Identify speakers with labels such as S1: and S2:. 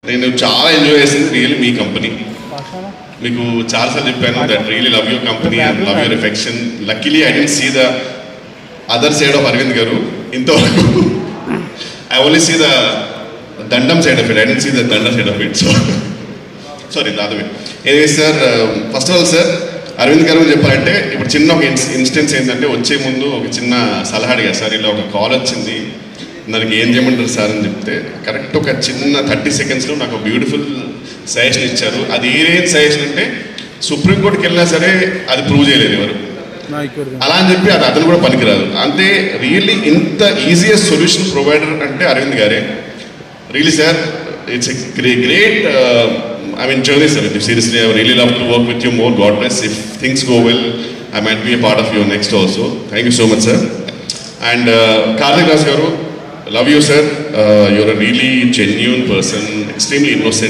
S1: నేను చాలా ఎంజాయ్ చేసింది రియల్లీ మీ కంపెనీ. మీకు చాలాసార్లు చెప్పాను that really love your company and love your affection. Luckily I don't see the other side of Arvind garu ఇంతవరకు. ఐ ఓన్లీ సీ ద దండం side of it, I don't see the దండం side of it. So sorry దాదవే. Anyway sir, first of all sir Arvind garu చెప్పాలంటే ఇప్పుడు చిన్న ఒక instance ఏంటంటే వచ్చే ముందు ఒక చిన్న సలహా అడిగారు సార్, ఇలా ఒక కాల్ వచ్చింది దానికి ఏం చేయమంటారు సార్ అని చెప్తే కరెక్ట్ ఒక చిన్న 30 secondsలో నాకు ఒక బ్యూటిఫుల్ సజెషన్ ఇచ్చారు. అది ఏం సజెషన్ అంటే సుప్రీంకోర్టుకి వెళ్ళినా సరే అది ప్రూవ్ చేయలేదు ఎవరు, అలా అని చెప్పి అది అతను కూడా పనికిరాదు. అంటే రియల్లీ ఇంత ఈజియెస్ట్ సొల్యూషన్ ప్రొవైడర్ అంటే అరవింద్ గారే. Really sir, it's a great journey sir with you. Seriously, I would really love to work with you more. God bless. If things go well, I might be a part of your next also. Thank you so much sir. And Karthik Raj garu, love you sir. You're a really genuine person, extremely innocent.